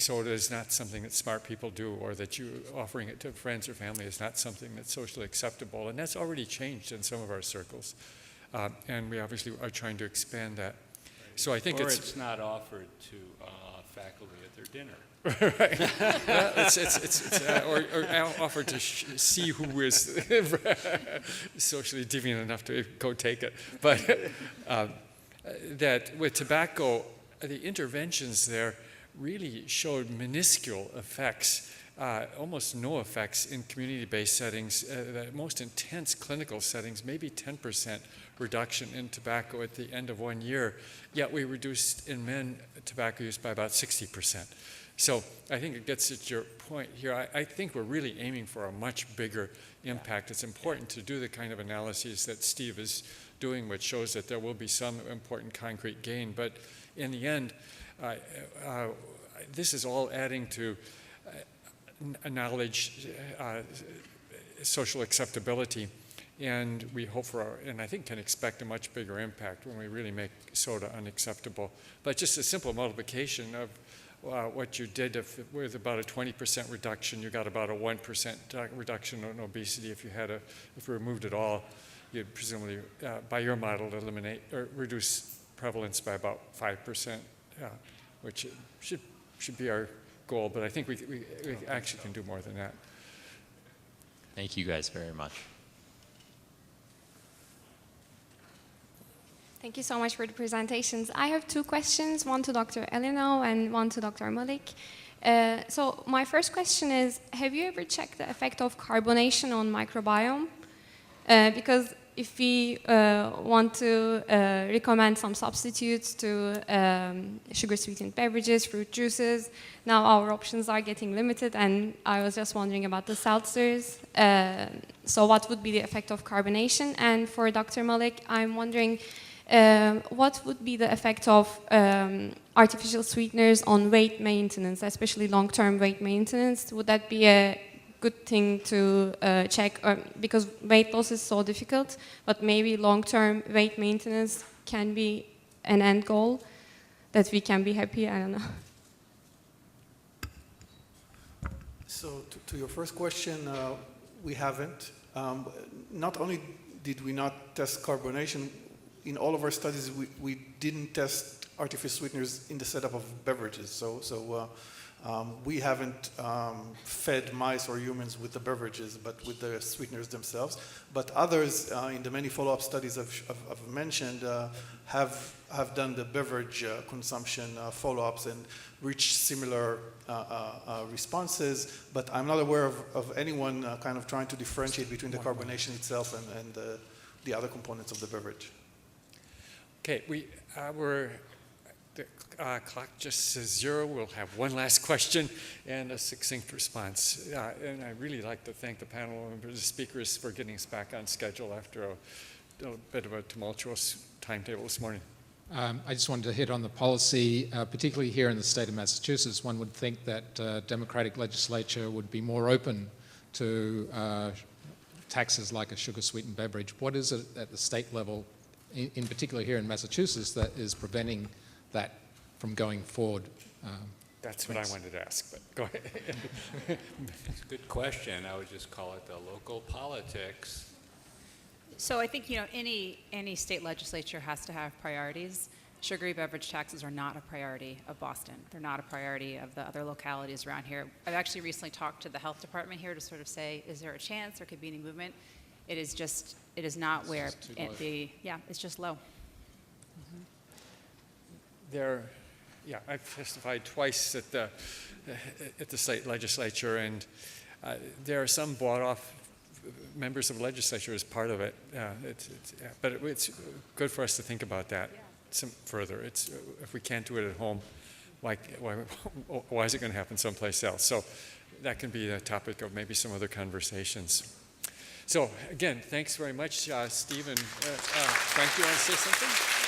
soda is not something that smart people do, or that you offering it to friends or family is not something that's socially acceptable. And that's already changed in some of our circles. And we obviously are trying to expand that. So I think it's not offered to faculty at their dinner. Right. Well, it's offered to see who is socially deviant enough to go take it. But that with tobacco, the interventions there really showed minuscule effects, almost no effects in community-based settings. The most intense clinical settings, maybe 10% reduction in tobacco at the end of 1 year, yet we reduced in men tobacco use by about 60%. So I think it gets at your point here. I think we're really aiming for a much bigger impact. It's important to do the kind of analyses that Steve is doing, which shows that there will be some important concrete gain. But in the end, this is all adding to knowledge, social acceptability, and we hope for, and I think can expect a much bigger impact when we really make soda unacceptable. But just a simple multiplication of what you did with about a 20% reduction, you got about a 1% reduction in obesity. If you removed it all, you'd presumably, by your model, eliminate or reduce prevalence by about 5%, which should be our goal. But I think we actually can do more than that. Thank you guys very much. Thank you so much for the presentations. I have two questions, one to Dr. Elino and one to Dr. Malik. So my first question is, have you ever checked the effect of carbonation on microbiome? Because if we want to recommend some substitutes to sugar-sweetened beverages, fruit juices, now our options are getting limited, and I was just wondering about the seltzers. So what would be the effect of carbonation? And for Dr. Malik, I'm wondering, what would be the effect of artificial sweeteners on weight maintenance, especially long-term weight maintenance? Would that be a good thing to check? Because weight loss is so difficult, but maybe long-term weight maintenance can be an end goal that we can be happy. I don't know. So to your first question, we haven't. Not only did we not test carbonation, in all of our studies, we didn't test artificial sweeteners in the setup of beverages. So we haven't fed mice or humans with the beverages, but with the sweeteners themselves. But others, in the many follow-up studies I've mentioned, have done the beverage consumption follow-ups and reached similar responses. But I'm not aware of anyone kind of trying to differentiate between the carbonation itself and the other components of the beverage. Okay, the clock just says 0. We'll have one last question and a succinct response. And I really like to thank the panel and the speakers for getting us back on schedule after a bit of a tumultuous timetable this morning. I just wanted to hit on the policy, particularly here in the state of Massachusetts. One would think that Democratic legislature would be more open to taxes like a sugar-sweetened beverage. What is it at the state level, in particular here in Massachusetts, that is preventing that from going forward? That's what I wanted to ask, but go ahead. It's a good question. I would just call it the local politics. So I think, any state legislature has to have priorities. Sugary beverage taxes are not a priority of Boston. They're not a priority of the other localities around here. I've actually recently talked to the health department here to sort of say, is there a chance there could be any movement? It is not where it's just low. Mm-hmm. I've testified twice at the state legislature, and there are some bought off members of the legislature as part of it. But it's good for us to think about that some further. If we can't do it at home, why is it going to happen someplace else? So that can be the topic of maybe some other conversations. So again, thanks very much, Steve and Frank. You want to say something?